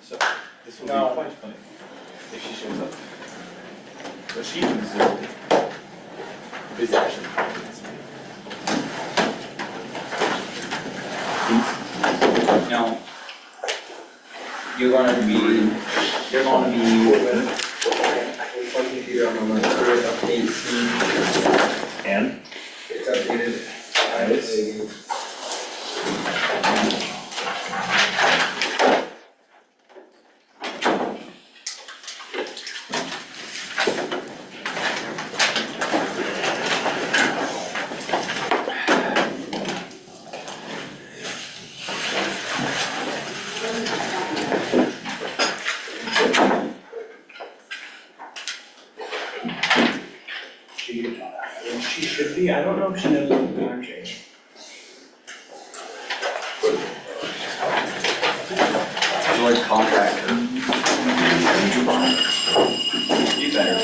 So, this will be quite funny if she shows up. But she is busy actually. No. You're gonna be Talking to you on my career update screen. And? It's updated. She should be, I don't know if she knows what the time change. Lloyd contractor. You better.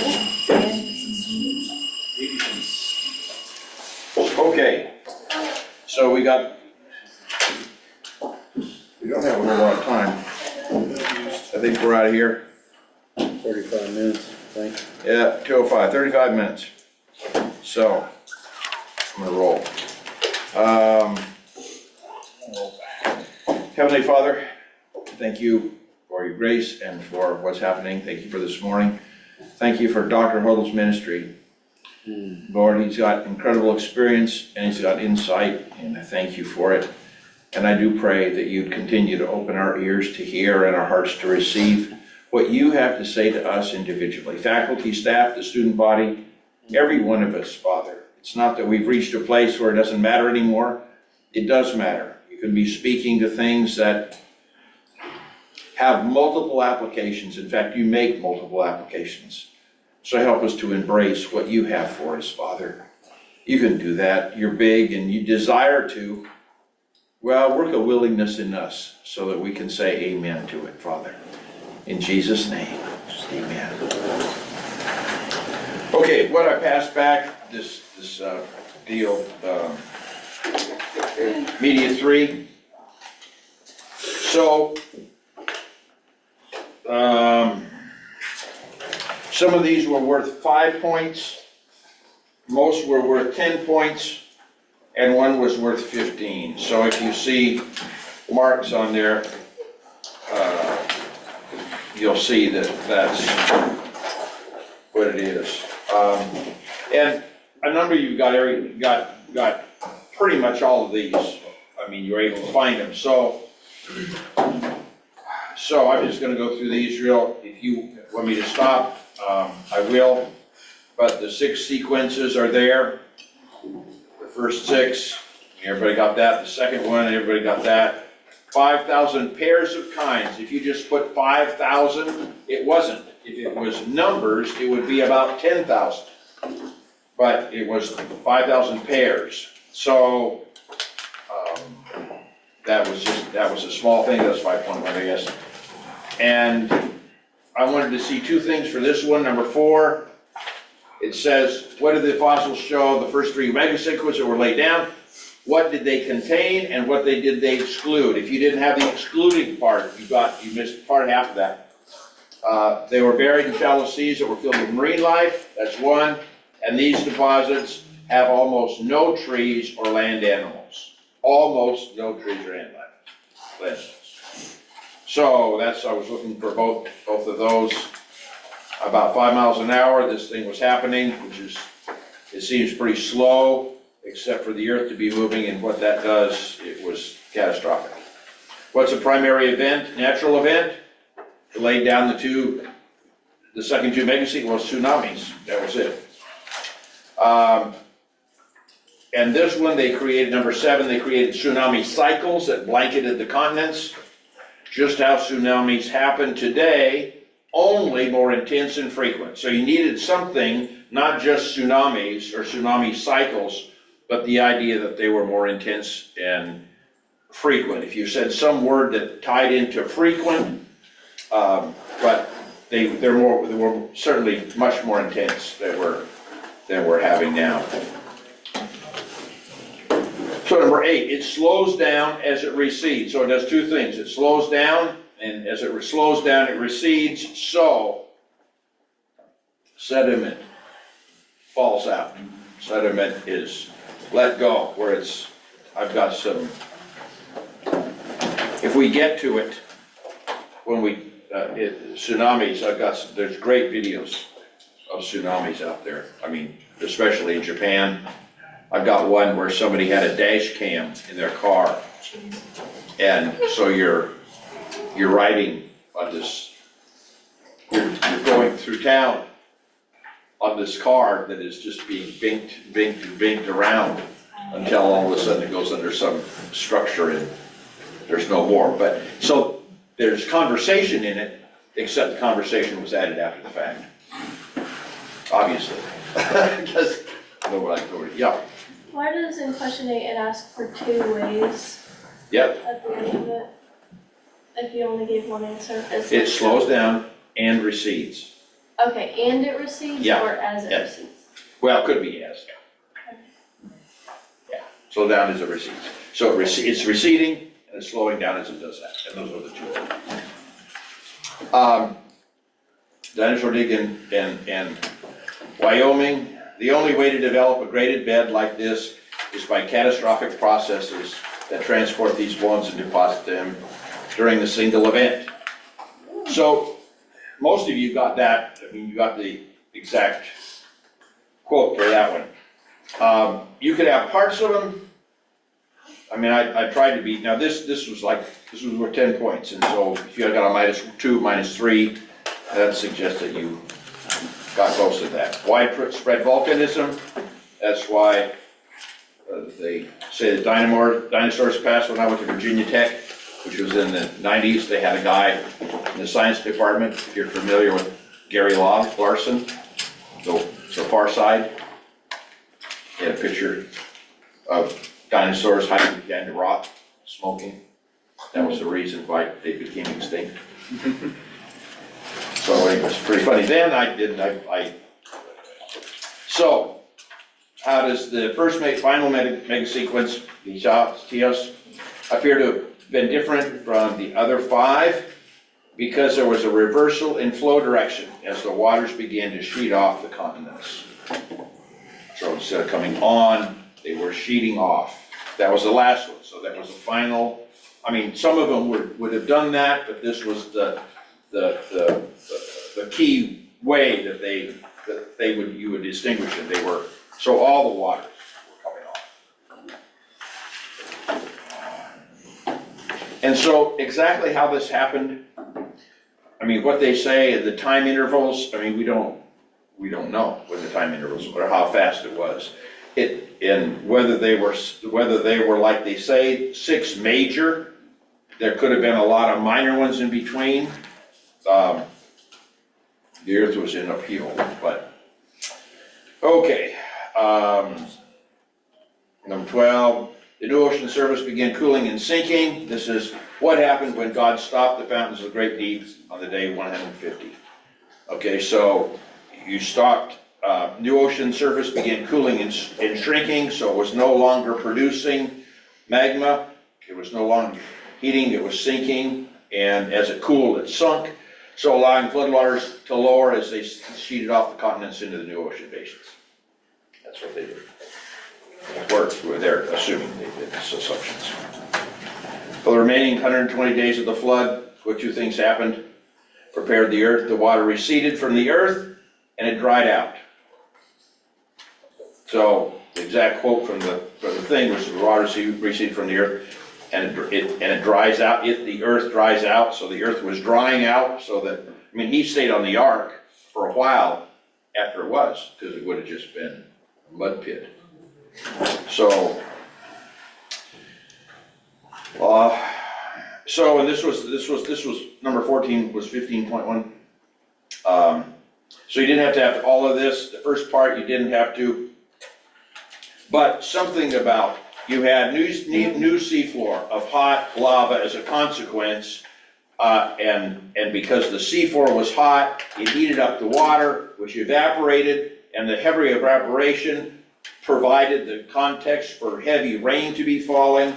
Okay, so we don't have a whole lot of time. I think we're out of here. 35 minutes, I think. Yeah, 2:05, 35 minutes. So, I'm gonna roll. Heavenly Father, thank you for your grace and for what's happening. Thank you for this morning. Thank you for Dr. Hodl's ministry. Lord, he's got incredible experience and he's got insight, and I thank you for it. And I do pray that you'd continue to open our ears to hear and our hearts to receive what you have to say to us individually. Faculty, staff, the student body, every one of us, Father. It's not that we've reached a place where it doesn't matter anymore. It does matter. You can be speaking to things that have multiple applications. In fact, you make multiple applications. So help us to embrace what you have for us, Father. You can do that. You're big and you desire to. Well, work a willingness in us so that we can say amen to it, Father. In Jesus' name, amen. Okay, what I passed back, this deal, Media 3. So, some of these were worth 5 points, most were worth 10 points, and one was worth 15. So if you see marks on there, you'll see that that's what it is. And a number of you got pretty much all of these. I mean, you were able to find them. So I'm just gonna go through these real, if you want me to stop, I will. But the 6 sequences are there. The first 6, everybody got that. The second one, everybody got that. 5,000 pairs of kinds. If you just put 5,000, it wasn't. If it was numbers, it would be about 10,000. But it was 5,000 pairs. So that was a small thing. That's 5.1, I guess. And I wanted to see 2 things for this one. Number 4, it says, what did the fossils show? The first 3 megasequences that were laid down. What did they contain and what did they exclude? If you didn't have the excluding part, you missed part half of that. They were buried in shallow seas that were filled with marine life. That's 1. And these deposits have almost no trees or land animals. Almost no trees or land animals. So I was looking for both of those. About 5 miles an hour, this thing was happening, it seems pretty slow, except for the Earth to be moving, and what that does, it was catastrophic. What's a primary event, natural event? It laid down the second 2 megasequences, tsunamis, that was it. And this one, they created, number 7, they created tsunami cycles that blanketed the continents. Just how tsunamis happen today, only more intense and frequent. So you needed something, not just tsunamis or tsunami cycles, but the idea that they were more intense and frequent. If you said some word that tied into frequent, but they were certainly much more intense than we're having now. So number 8, it slows down as it recedes. So it does two things. It slows down, and as it slows down, it recedes, so sediment falls out. Sediment is let go, where it's, I've got some, if we get to it, when we, tsunamis, there's great videos of tsunamis out there. I mean, especially in Japan. I've got one where somebody had a dash cam in their car. And so you're riding on this, you're going through town on this car that is just being binked around until all of a sudden it goes under some structure and there's no more. But, so there's conversation in it, except the conversation was added after the fact. Obviously. Because, I know what I told you, yeah. Why does in question 8 it ask for 2 ways Yep, at the end of it? If you only gave one answer? it slows down and recedes. Okay, and it recedes Yeah, or as it yeah. recedes? Well, it could be as. Yeah, slow down as it recedes. So it's receding and it's slowing down as it does that, and those are the two. Dinosaur dig in Wyoming. The only way to develop a graded bed like this is by catastrophic processes that transport these bones and deposit them during the single event. So, most of you got that, I mean, you got the exact quote for that one. You could have parts of them. I mean, I tried to be, now this was worth 10 points, and so if you had got a -2, -3, that suggests that you got close to that. Widespread volcanism, that's why they say that dinosaurs passed when I went to Virginia Tech, which was in the 90s. They had a guy in the science department, if you're familiar with Gary Larson, the Far Side. He had a picture of dinosaurs hiding behind the rock, smoking. That was the reason why they became extinct. So it was pretty funny. Then so how does the first final mega sequence, the TIOS, appear to have been different from the other 5? Because there was a reversal in flow direction as the waters began to sheet off the continents. So instead of coming on, they were sheeting off. That was the last one, so that was the final. I mean, some of them would have done that, but this was the key way that you would distinguish it. They were, so all the waters were coming off. And so exactly how this happened, I mean, what they say, the time intervals, I mean, we don't know what the time intervals or how fast it was. And whether they were like they say, 6 major, there could have been a lot of minor ones in between. The earth was in upheaval, but, okay. Number 12, the new ocean surface began cooling and sinking. This is what happened when God stopped the fountains of the great deep on the day 150. Okay, so you stopped, new ocean surface began cooling and shrinking, so it was no longer producing magma. It was no longer heating, it was sinking, and as it cooled, it sunk. So allowing floodwaters to lower as they sheeted off the continents into the new ocean basins. That's what they did. It worked, they're assuming they did these assumptions. For the remaining 120 days of the flood, what 2 things happened? Prepared the earth, the water receded from the earth, and it dried out. So the exact quote from the thing was the water receded from the earth, and it dries out. The earth dries out, so the earth was drying out. So that, I mean, he stayed on the ark for a while after it was, because it would have just been a mud pit. So, and this was number 14 was 15.1. So you didn't have to have all of this. The first part you didn't have to, but something about. You had new seafloor of hot lava as a consequence, and because the seafloor was hot, it heated up the water, which evaporated, and the heavy evaporation provided the context for heavy rain to be falling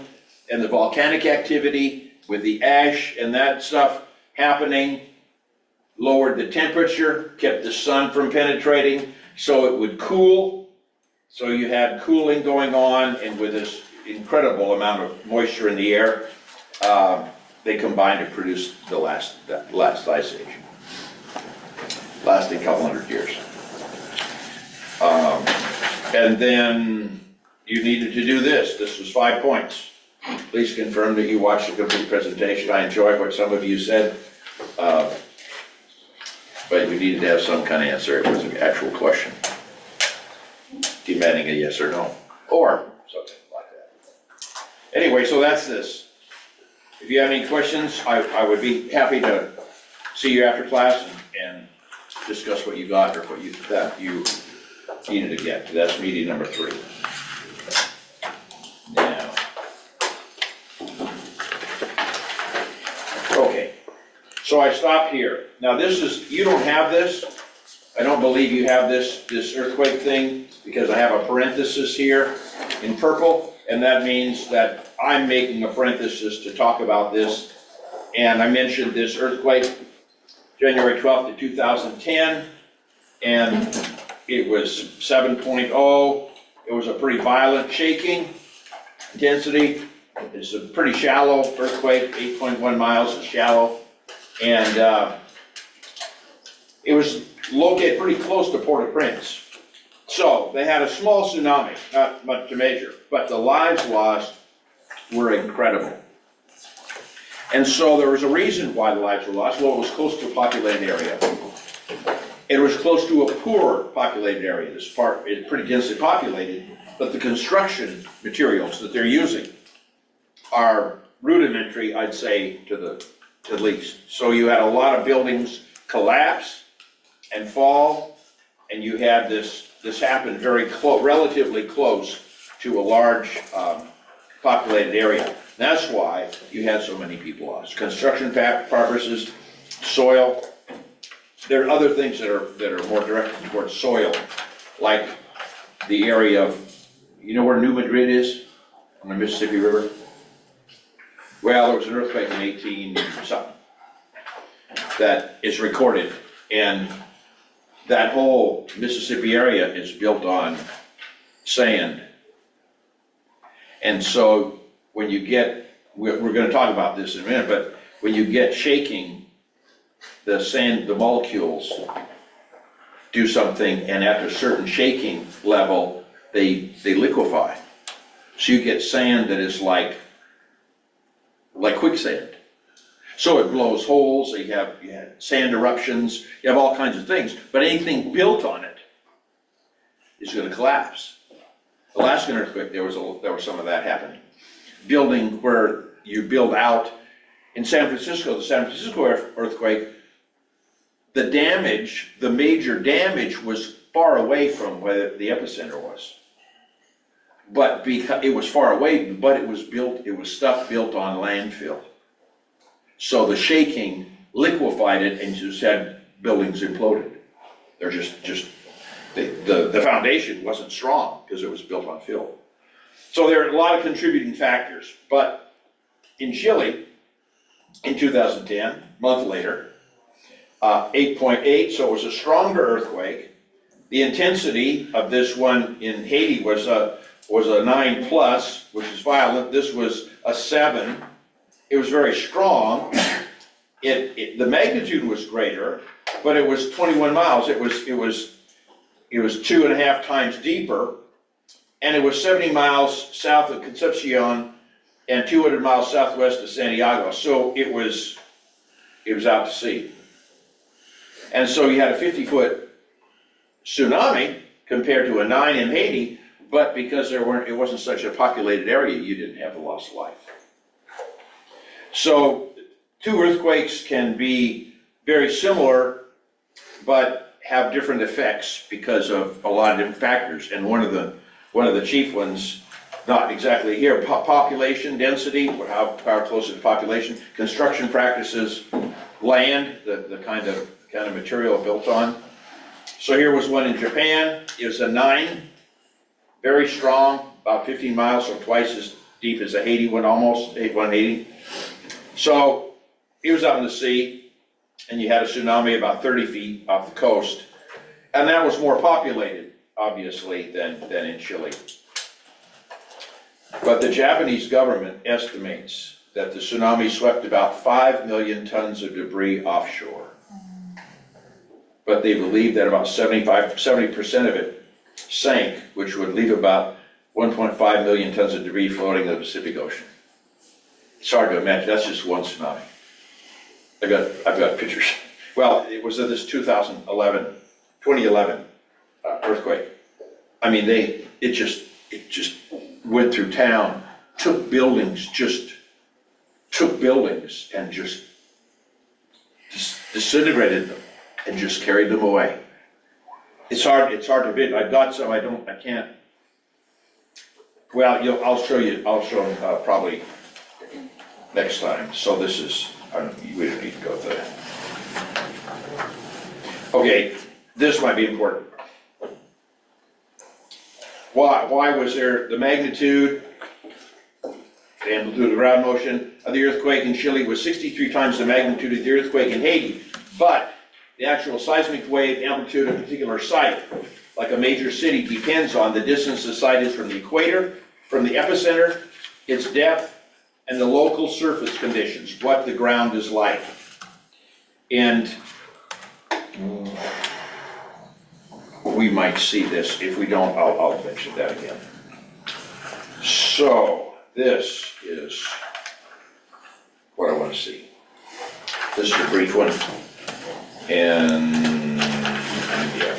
and the volcanic activity with the ash and that stuff happening, lowered the temperature, kept the sun from penetrating, so it would cool. So you had cooling going on, and with this incredible amount of moisture in the air, they combined to produce the last ice age, lasting a couple hundred years. And then you needed to do this. This was 5 points. Please confirm that you watched the complete presentation. I enjoyed what some of you said, but you needed to have some kind of answer. It was an actual question demanding a yes or no, or something like that. Anyway, so that's this. If you have any questions, I would be happy to see you after class and discuss what you got or what you needed to get. That's meeting number 3. Now, okay, so I stopped here. Now this is, you don't have this. I don't believe you have this earthquake thing, because I have a parenthesis here in purple, and that means that I'm making a parenthesis to talk about this. And I mentioned this earthquake, January 12th of 2010, and it was 7.0. It was a pretty violent shaking intensity. It's a pretty shallow earthquake, 8.1 miles is shallow. And it was located pretty close to Port-au-Prince. So they had a small tsunami, not much to measure, but the lives lost were incredible. And so there was a reason why the lives were lost. Well, it was close to a populated area. It was close to a poor populated area. This part is pretty densely populated, but the construction materials that they're using are rudimentary, I'd say, to the least. So you had a lot of buildings collapse and fall, and you had this happen very close, relatively close to a large populated area. That's why you had so many people lost. Construction purposes, soil. There are other things that are more directed towards soil, like the area of, you know where New Madrid is on the Mississippi River? Well, there was an earthquake in 18-something that is recorded, and that whole Mississippi area is built on sand. And so when you get, we're going to talk about this in a minute, but when you get shaking, the sand, the molecules do something, and after a certain shaking level, they liquefy. So you get sand that is like quicksand. So it blows holes, you have sand eruptions, you have all kinds of things, but anything built on it is going to collapse. Alaskan earthquake, there was some of that happening. Building where you build out, in San Francisco, the San Francisco earthquake, the damage, the major damage was far away from where the epicenter was. But because it was far away, but it was stuff built on landfill. So the shaking liquefied it, and you just had buildings imploded. They're just the foundation wasn't strong because it was built on fill. So there are a lot of contributing factors. But in Chile, in 2010, a month later, 8.8, so it was a stronger earthquake. The intensity of this one in Haiti was a 9+, which is violent. This was a 7. It was very strong. The magnitude was greater, but it was 21 miles. It was 2.5 times deeper, and it was 70 miles south of Concepcion and 200 miles southwest of Santiago. So it was out to sea. And so you had a 50-foot tsunami compared to a 9 in Haiti, but because it wasn't such a populated area, you didn't have the loss of life. So 2 earthquakes can be very similar, but have different effects because of a lot of different factors. And one of the chief ones, not exactly here, population density, how close is the population, construction practices, land, the kind of material built on. So here was one in Japan. It was a 9 very strong, about 15 miles, so twice as deep as the Haiti one, almost, 180. So he was out in the sea, and you had a tsunami about 30 feet off the coast, and that was more populated, obviously, than in Chile. But the Japanese government estimates that the tsunami swept about 5 million tons of debris offshore. But they believe that about 70% of it sank, which would leave about 1.5 million tons of debris floating in the Pacific Ocean. It's hard to imagine, that's just one tsunami. I've got pictures. Well, it was of this 2011 earthquake. I mean, it just went through town, took buildings and just disintegrated them and just carried them away. It's hard to bid. I've got some, I can't. Well, I'll show them probably next time. So this is, we don't need to go through that. Okay, this might be important. Why was there the magnitude and the ground motion of the earthquake in Chile was 63 times the magnitude of the earthquake in Haiti, but the actual seismic wave amplitude of a particular site, like a major city, depends on the distance the site is from the equator, from the epicenter, its depth, and the local surface conditions, what the ground is like. And we might see this. If we don't, I'll mention that again. So this is what I want to see. This is a brief one. And yeah,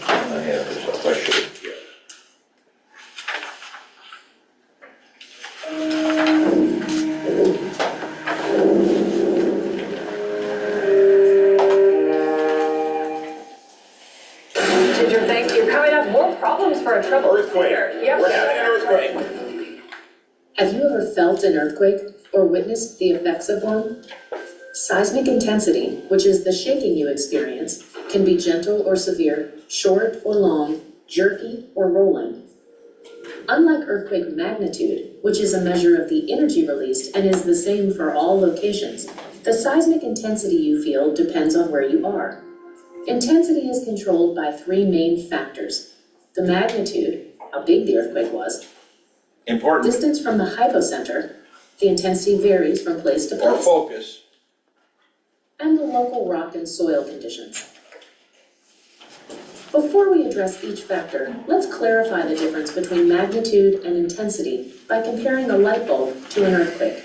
I have this up. I should. Yeah. Ginger, thank you. Coming up, more problems for a troubled Earthquake. theater. Yep. We're having an earthquake. Have you ever felt an earthquake or witnessed the effects of one? Seismic intensity, which is the shaking you experience, can be gentle or severe, short or long, jerky or rolling. Unlike earthquake magnitude, which is a measure of the energy released and is the same for all locations, the seismic intensity you feel depends on where you are. Intensity is controlled by three main factors: the magnitude, how big the earthquake was, Important. distance from the hypocenter, the intensity varies from place to Or place, focus. and the local rock and soil conditions. Before we address each factor, let's clarify the difference between magnitude and intensity by comparing a light bulb to an earthquake.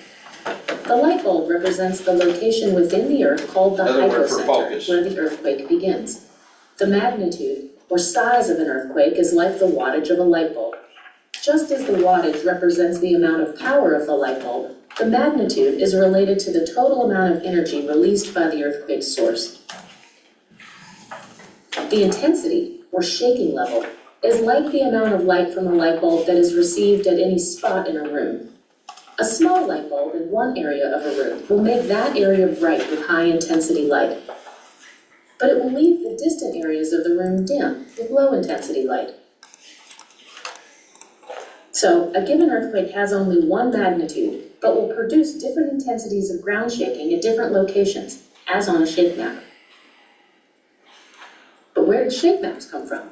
The light bulb represents the location within the earth called the Another word for hypocenter, focus. where the earthquake begins. The magnitude, or size of an earthquake, is like the wattage of a light bulb. Just as the wattage represents the amount of power of the light bulb, the magnitude is related to the total amount of energy released by the earthquake's source. The intensity, or shaking level, is like the amount of light from a light bulb that is received at any spot in a room. A small light bulb in one area of a room will make that area bright with high intensity light, but it will leave the distant areas of the room dim with low intensity light. So, a given earthquake has only one magnitude, but will produce different intensities of ground shaking at different locations, as on a shake map. But where did shake maps come from?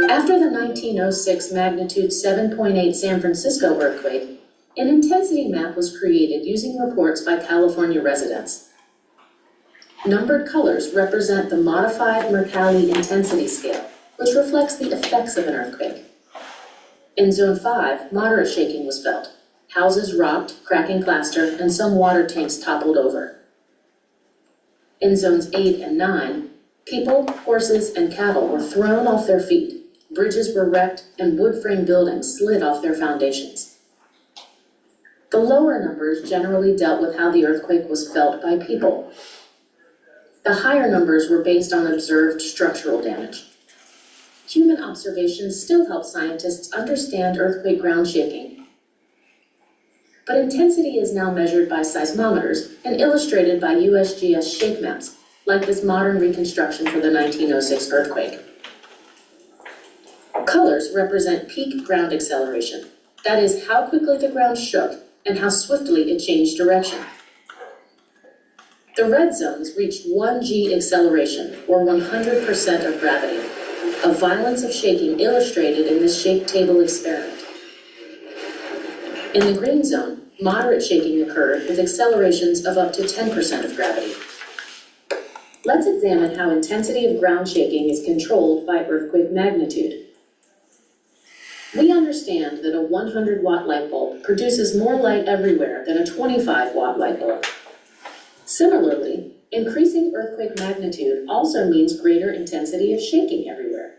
After the 1906 magnitude 7.8 San Francisco earthquake, an intensity map was created using reports by California residents. Numbered colors represent the modified Mercalli intensity scale, which reflects the effects of an earthquake. In Zone 5, moderate shaking was felt. Houses rocked, cracking plaster, and some water tanks toppled over. In Zones 8 and 9, people, horses, and cattle were thrown off their feet. Bridges were wrecked, and wood-frame buildings slid off their foundations. The lower numbers generally dealt with how the earthquake was felt by people. The higher numbers were based on observed structural damage. Human observations still help scientists understand earthquake ground shaking. but intensity is now measured by seismometers and illustrated by USGS shake maps, like this modern reconstruction for the 1906 earthquake. Colors represent peak ground acceleration, that is, how quickly the ground shook and how swiftly it changed direction. The red zones reached 1 G acceleration, or 100% of gravity, a violence of shaking illustrated in this shake table experiment. In the green zone, moderate shaking occurred with accelerations of up to 10% of gravity. Let's examine how intensity of ground shaking is controlled by earthquake magnitude. We understand that a 100-watt light bulb produces more light everywhere than a 25-watt light bulb. Similarly, increasing earthquake magnitude also means greater intensity of shaking everywhere.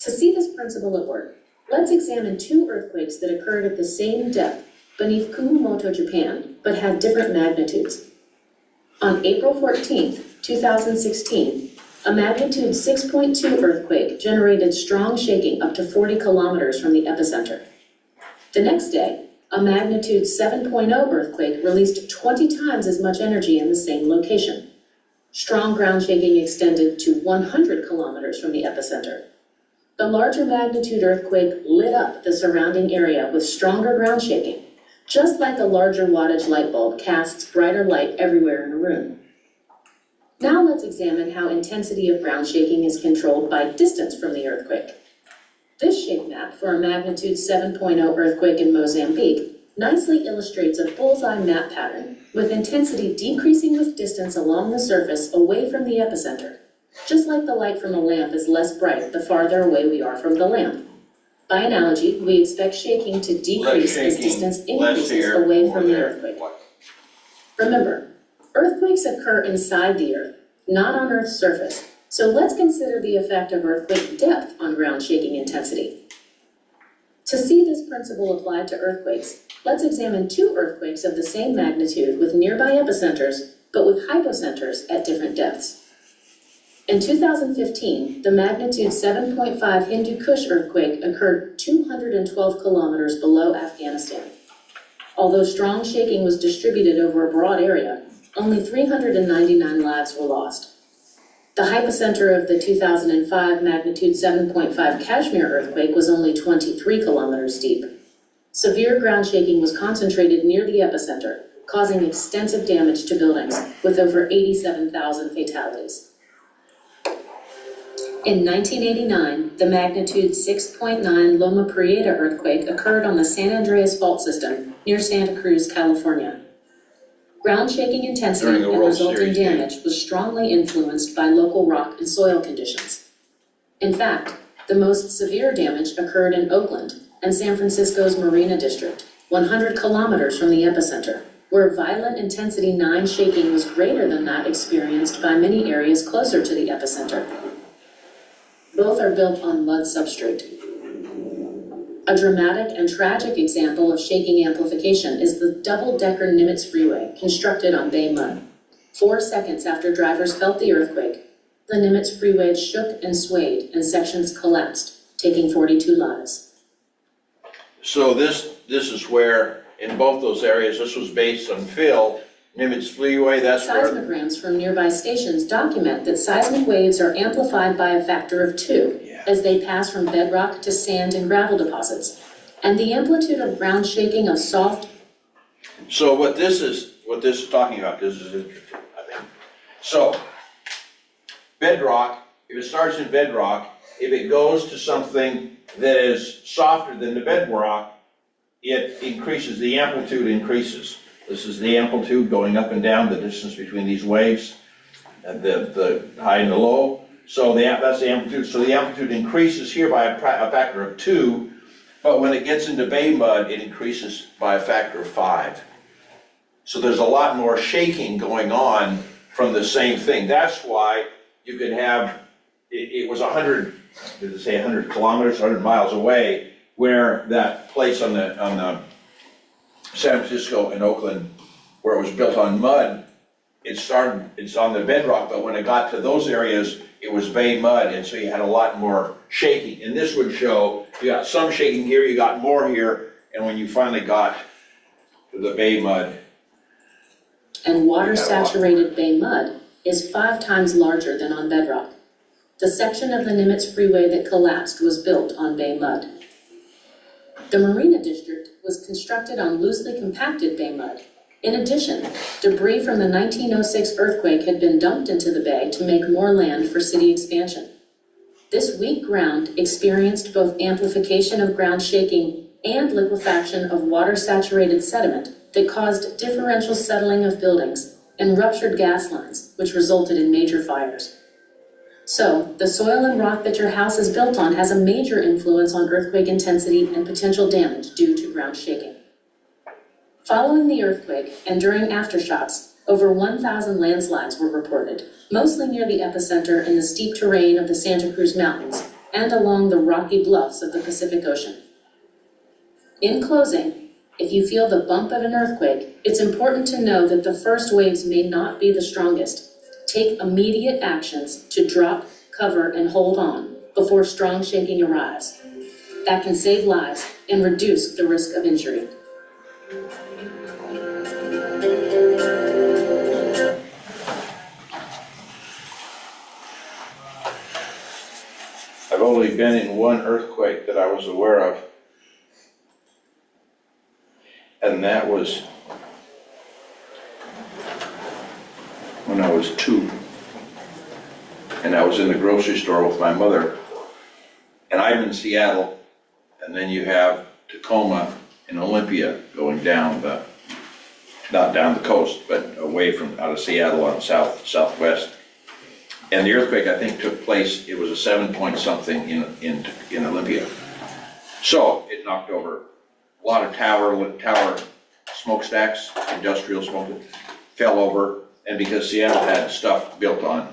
To see this principle at work, let's examine two earthquakes that occurred at the same depth beneath Kumamoto, Japan, but had different magnitudes. On April 14, 2016, a magnitude 6.2 earthquake generated strong shaking up to 40 kilometers from the epicenter. The next day, a magnitude 7.0 earthquake released 20 times as much energy in the same location. Strong ground shaking extended to 100 kilometers from the epicenter. The larger magnitude earthquake lit up the surrounding area with stronger ground shaking, just like a larger wattage light bulb casts brighter light everywhere in a room. Now let's examine how intensity of ground shaking is controlled by distance from the earthquake. This shake map for a magnitude 7.0 earthquake in Mozambique nicely illustrates a bullseye map pattern with intensity decreasing with distance along the surface away from the epicenter, just like the light from a lamp is less bright the farther away we are from the lamp. By analogy, we expect shaking to decrease as distance increases away from the earthquake. Remember, earthquakes occur inside the earth, not on Earth's surface, so let's consider the effect of earthquake depth on ground shaking intensity. To see this principle applied to earthquakes, let's examine two earthquakes of the same magnitude with nearby epicenters, but with hypocenters at different depths. In 2015, the magnitude 7.5 Hindu Kush earthquake occurred 212 kilometers below Afghanistan. Although strong shaking was distributed over a broad area, only 399 lives were lost. The hypocenter of the 2005 magnitude 7.5 Kashmir earthquake was only 23 kilometers deep. Severe ground shaking was concentrated near the epicenter, causing extensive damage to buildings, with over 87,000 fatalities. In 1989, the magnitude 6.9 Loma Prieta earthquake occurred on the San Andreas Fault System near Santa Cruz, California. Ground shaking intensity and resulting damage was strongly influenced by local rock and soil conditions. In fact, the most severe damage occurred in Oakland and San Francisco's Marina District, 100 kilometers from the epicenter, where violent intensity 9 shaking was greater than that experienced by many areas closer to the epicenter. Both are built on mud substrate. A dramatic and tragic example of shaking amplification is the double-decker Nimitz Freeway constructed on bay mud. 4 seconds after drivers felt the earthquake, the Nimitz Freeway shook and swayed and sections collapsed, taking 42 lives. So this is where, in both those areas, this was based on Phil, Nimitz Freeway, that's where... Seismograms from nearby stations document that seismic waves are amplified by a factor of 2 as they pass from bedrock to sand and gravel deposits. And the amplitude of ground shaking of soft... So what this is talking about, this is interesting, I think. So, bedrock, if it starts in bedrock, if it goes to something that is softer than the bedrock, it increases, the amplitude increases. This is the amplitude going up and down, the distance between these waves, and the high and the low. So that's the amplitude. So the amplitude increases here by a factor of 2, but when it gets into bay mud, it increases by a factor of 5. So there's a lot more shaking going on from the same thing. That's why you could have, it was 100, did it say 100 kilometers, 100 miles away, where that place on the San Francisco and Oakland, where it was built on mud, it's on the bedrock, but when it got to those areas, it was bay mud, and so you had a lot more shaking. And this would show, you got some shaking here, you got more here, and when you finally got the bay mud. And water-saturated bay mud is 5 times larger than on bedrock. The section of the Nimitz Freeway that collapsed was built on bay mud. The Marina District was constructed on loosely compacted bay mud. In addition, debris from the 1906 earthquake had been dumped into the bay to make more land for city expansion. This weak ground experienced both amplification of ground shaking and liquefaction of water-saturated sediment that caused differential settling of buildings and ruptured gas lines, which resulted in major fires. So, the soil and rock that your house is built on has a major influence on earthquake intensity and potential damage due to ground shaking. Following the earthquake and during aftershocks, over 1,000 landslides were reported, mostly near the epicenter in the steep terrain of the Santa Cruz Mountains and along the rocky bluffs of the Pacific Ocean. In closing, if you feel the bump of an earthquake, it's important to know that the first waves may not be the strongest. Take immediate actions to drop, cover, and hold on before strong shaking arrives. That can save lives and reduce the risk of injury. I've only been in one earthquake that I was aware of. And that was when I was 2. And I was in the grocery store with my mother. And I'm in Seattle, and then you have Tacoma and Olympia going down the, not down the coast, but away from out of Seattle on southwest. And the earthquake, I think, took place, it was a 7 point something in Olympia. So it knocked over a lot of tower smokestacks, industrial smoke, fell over. And because Seattle had stuff built on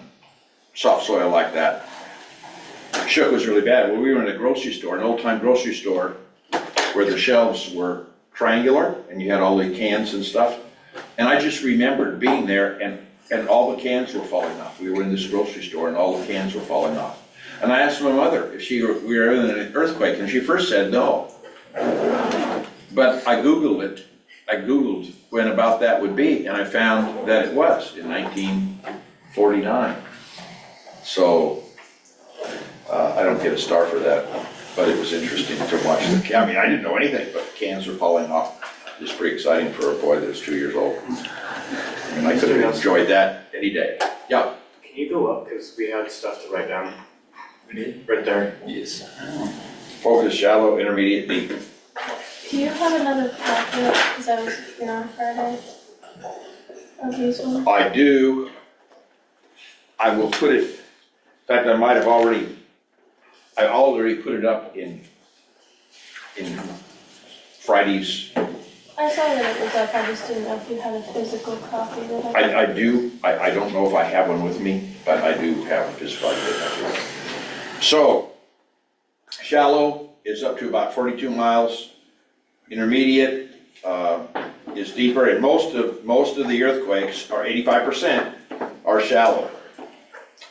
soft soil like that, shook was really bad. Well, we were in a grocery store, an old-time grocery store, where the shelves were triangular and you had all the cans and stuff. And I just remembered being there and all the cans were falling off. We were in this grocery store and all the cans were falling off. And I asked my mother if we were in an earthquake, and she first said no. But I Googled it. I Googled when about that would be, and I found that it was in 1949. So I don't get a star for that, but it was interesting to watch the, I mean, I didn't know anything, but cans were falling off. It was pretty exciting for a boy that was 2 years old. I mean, I could have enjoyed that any day. Yeah. Can you go up, because we had stuff to write down. Right there. Yes. Focus, shallow, intermediate, deep. Do you have another packet, because I was here on Friday, of these ones? I do. I will put it, in fact, I might have already put it up in Friday's. I saw that it was up, I just didn't know if you had a physical copy that I. I do. I don't know if I have one with me, but I do have a physical copy. So, shallow is up to about 42 miles. Intermediate is deeper, and most of the earthquakes, are 85%, are shallow.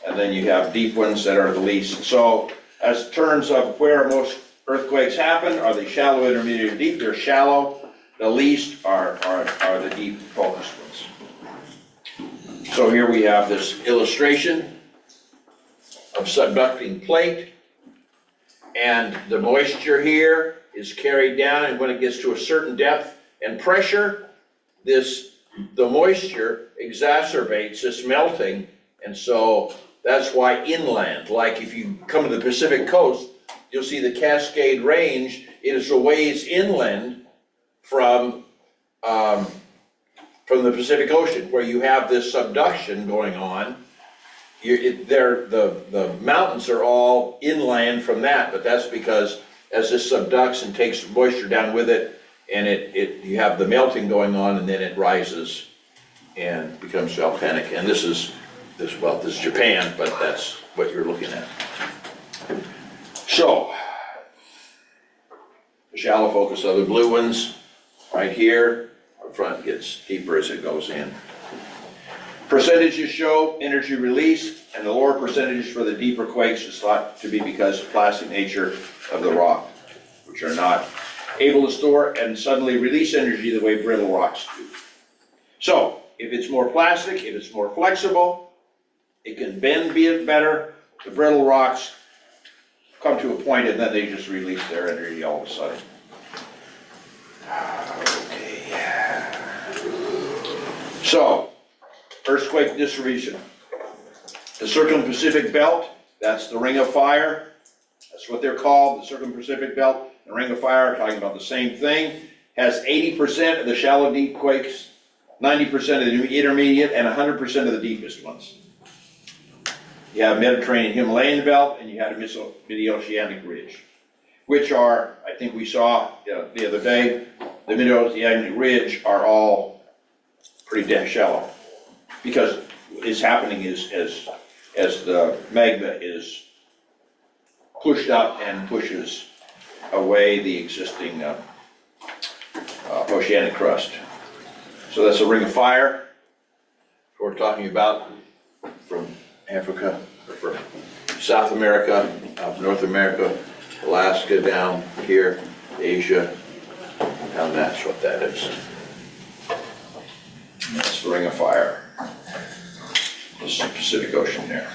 And then you have deep ones that are the least. So, as terms of where most earthquakes happen, are they shallow, intermediate, or deep? They're shallow. The least are the deep focused ones. So here we have this illustration of subducting plate, and the moisture here is carried down, and when it gets to a certain depth and pressure, the moisture exacerbates this melting, and so that's why inland, like if you come to the Pacific coast, you'll see the Cascade Range. It is a ways inland from the Pacific Ocean, where you have this subduction going on. The mountains are all inland from that, but that's because as this subducts and takes moisture down with it, and you have the melting going on, and then it rises and becomes volcanic. And this is Japan, but that's what you're looking at. So, the shallow focus of the blue ones right here. Our front gets deeper as it goes in. Percentages show energy release, and the lower percentages for the deeper quakes is thought to be because of plastic nature of the rock, which are not able to store and suddenly release energy the way brittle rocks do. So, if it's more plastic, if it's more flexible, it can bend better. The brittle rocks come to a point and then they just release their energy all of a sudden. Okay. So, earthquake distribution. The Circum-Pacific Belt, that's the Ring of Fire. That's what they're called, the Circum-Pacific Belt. The Ring of Fire, talking about the same thing, has 80% of the shallow deep quakes, 90% of the intermediate, and 100% of the deepest ones. You have Mediterranean Himalayan Belt, and you have a Mid-Oceanic Ridge, which are, I think we saw the other day, the Mid-Oceanic Ridge are all pretty damn shallow. Because what is happening is as the magma is pushed up and pushes away the existing oceanic crust. So that's a ring of fire we're talking about from Africa, or from South America, North America, Alaska down here, Asia, and that's what that is. That's the ring of fire. This is the Pacific Ocean there.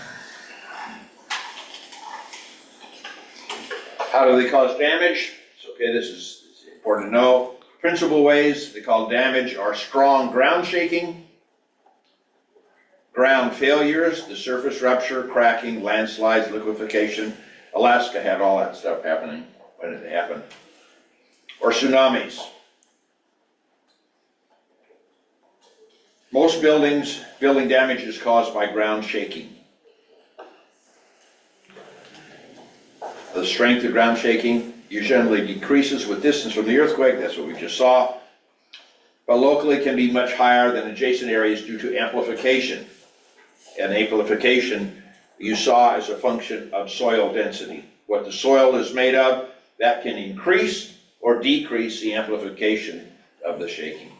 How do they cause damage? Okay, this is important to know. Principal ways they cause damage are strong ground shaking, ground failures, the surface rupture, cracking, landslides, liquefaction. Alaska had all that stuff happening when it happened. Or tsunamis. Most building damage is caused by ground shaking. The strength of ground shaking usually decreases with distance from the earthquake, that's what we just saw, but locally can be much higher than adjacent areas due to amplification. And amplification you saw as a function of soil density. What the soil is made of, that can increase or decrease the amplification of the shaking.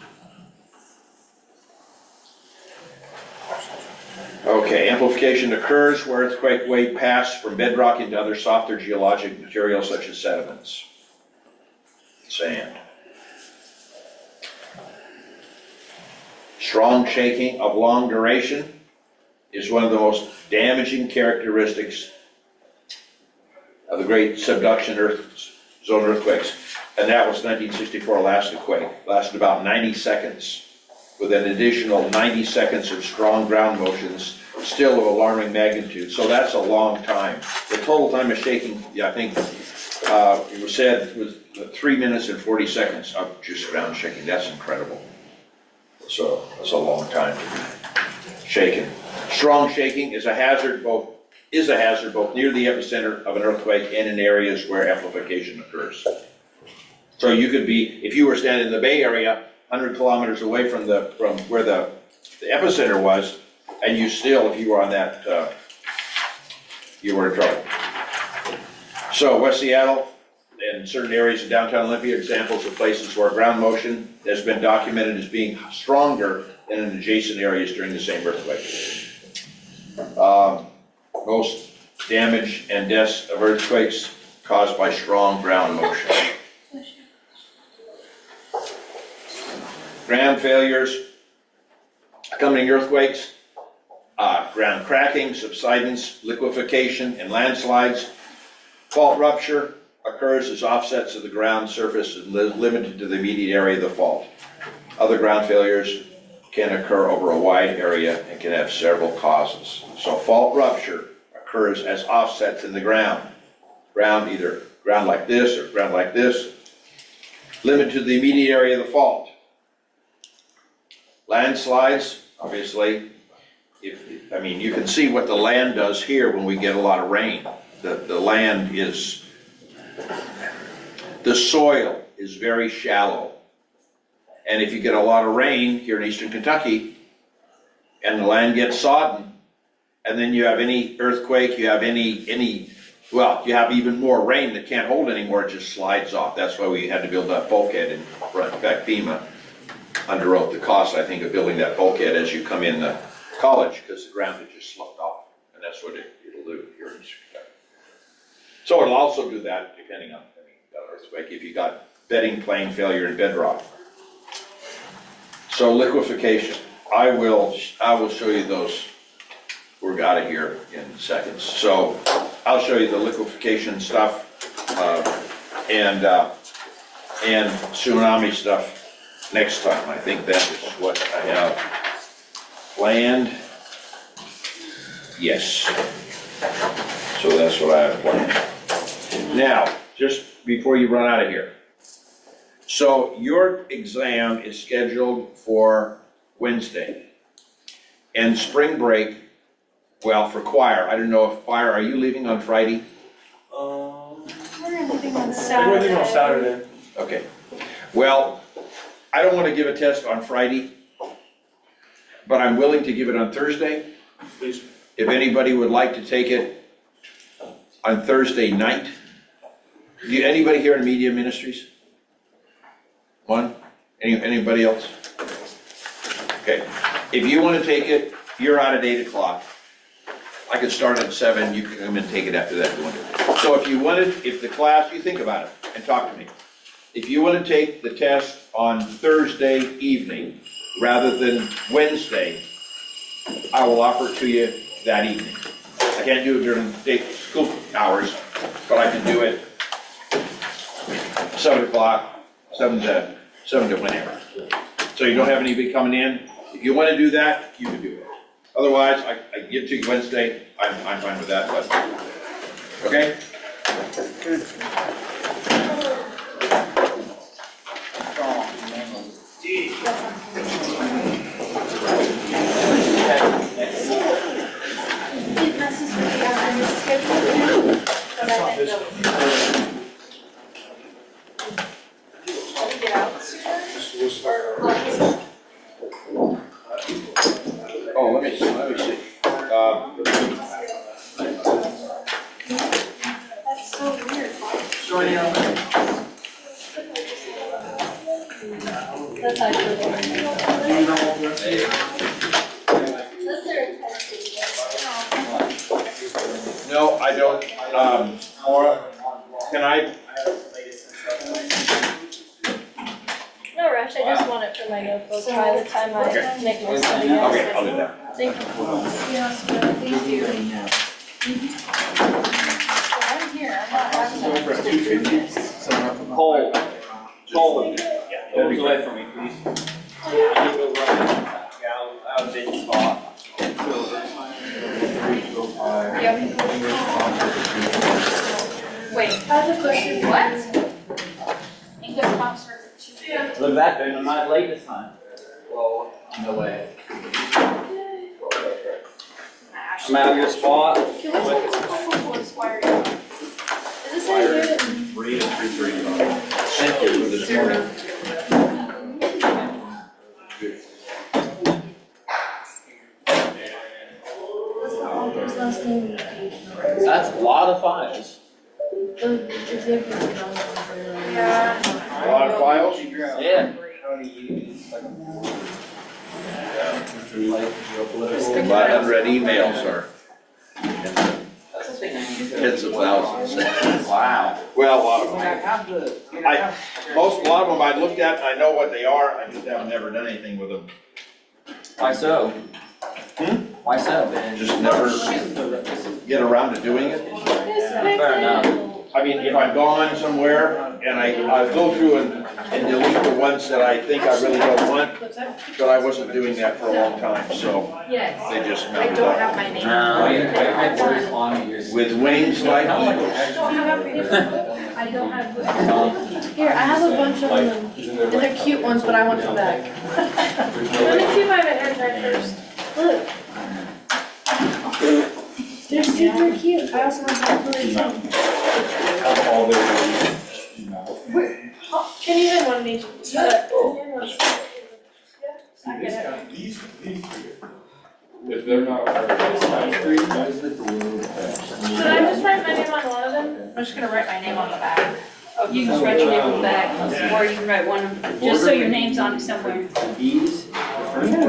Okay, amplification occurs where earthquake wave pass from bedrock into other softer geologic materials such as sediments, sand. Strong shaking of long duration is one of the most damaging characteristics of the great subduction zone earthquakes. And that was 1964 Alaska quake, lasted about 90 seconds. With an additional 90 seconds of strong ground motions, still of alarming magnitude. So that's a long time. The total time of shaking, yeah, I think it was said was 3 minutes and 40 seconds of just ground shaking. That's incredible. So that's a long time to be shaken. Strong shaking is a hazard both near the epicenter of an earthquake and in areas where amplification occurs. So you could be, if you were standing in the Bay Area, 100 kilometers away from where the epicenter was, and you still, if you were on that, you were in trouble. So West Seattle and certain areas of downtown Olympia are examples of places where ground motion has been documented as being stronger than in adjacent areas during the same earthquake. Most damage and deaths of earthquakes caused by strong ground motion. Ground failures, accompanying earthquakes, ground cracking, subsidence, liquefaction, and landslides. Fault rupture occurs as offsets of the ground surface is limited to the immediate area of the fault. Other ground failures can occur over a wide area and can have several causes. So fault rupture occurs as offsets in the ground. Either ground like this or ground like this, limited to the immediate area of the fault. Landslides, obviously, you can see what the land does here when we get a lot of rain. The land is, the soil is very shallow. And if you get a lot of rain here in eastern Kentucky, and the land gets sodden, and then you have any earthquake, you have you have even more rain that can't hold anymore, it just slides off. That's why we had to build that bulkhead in front. In fact, FEMA underwrote the cost, I think, of building that bulkhead as you come in college, because the ground had just sloughed off, and that's what it'll do here in Kentucky. So it'll also do that depending on the earthquake. If you got bedding plane failure in bedrock. So liquefaction, I will show you those. We're out of here in seconds. So I'll show you the liquefaction stuff, and tsunami stuff next time. I think that is what I have planned. Yes. So that's what I have planned. Now, just before you run out of here. So your exam is scheduled for Wednesday. And spring break, well, for choir, I don't know if choir, are you leaving on Friday? We're leaving on We're Saturday. leaving on Saturday. Okay. Well, I don't want to give a test on Friday, but I'm willing to give it on Thursday. Please. If anybody would like to take it on Thursday night. Anybody here in Media Ministries? One? Anybody else? Okay. If you want to take it, you're out at 8 o'clock. I could start at 7, you can come and take it after that if you want to. So if you wanted, if the class, you think about it and talk to me. If you want to take the test on Thursday evening rather than Wednesday, I will offer it to you that evening. I can't do it during school hours, but I can do it 7 o'clock, 7 to whenever. So you don't have anybody coming in. If you want to do that, you can do it. Otherwise, I give to you Wednesday, I'm fine with that, but, okay? Did necessarily have to schedule it, but I didn't know. Can we get out sooner? Oh, let me see. That's so weird. That's actually weird. That's their intensity. No, I don't, can I, No rush, I just want it for my notebook by the time I Okay. make my study. okay, I'll do that. Thank you. I'm here, I'm not watching. Cole, Cole, goes away from me, please. I need to go run. Out of big spot. Wait, I have a question. What? English concert. Look at that, dude, I'm not late this time. Well, no way. I'm out of your spot. Can we take this before the Squire? Is this how you do it? 3 to 3:30. Thank you for this morning. His last name. That's a lot of files. Yeah. A lot of files? Yeah. About 100 emails are tens of thousands. Wow. Well, a lot of them. A lot of them I looked at, and I know what they are, I just haven't never done anything with them. Why so? Why so? Just never get around to doing it. Fair enough. I mean, if I'm gone somewhere and I go through and delete the ones that I think I really don't want, but I wasn't doing that for a long time, so they just I melted don't up. have my name. No. With wings like eagles. I don't have. Here, I have a bunch of them. And they're cute ones, but I want them back. Let me see if I have an AirTag first. Look. They're super cute. I also have one for Can you send one of each? I get it. These if they're not. Should I just write my name on one of them? I'm just gonna write my name on the back. You can just write your name on the back, or you can write one, just so your name's on it somewhere. These, the first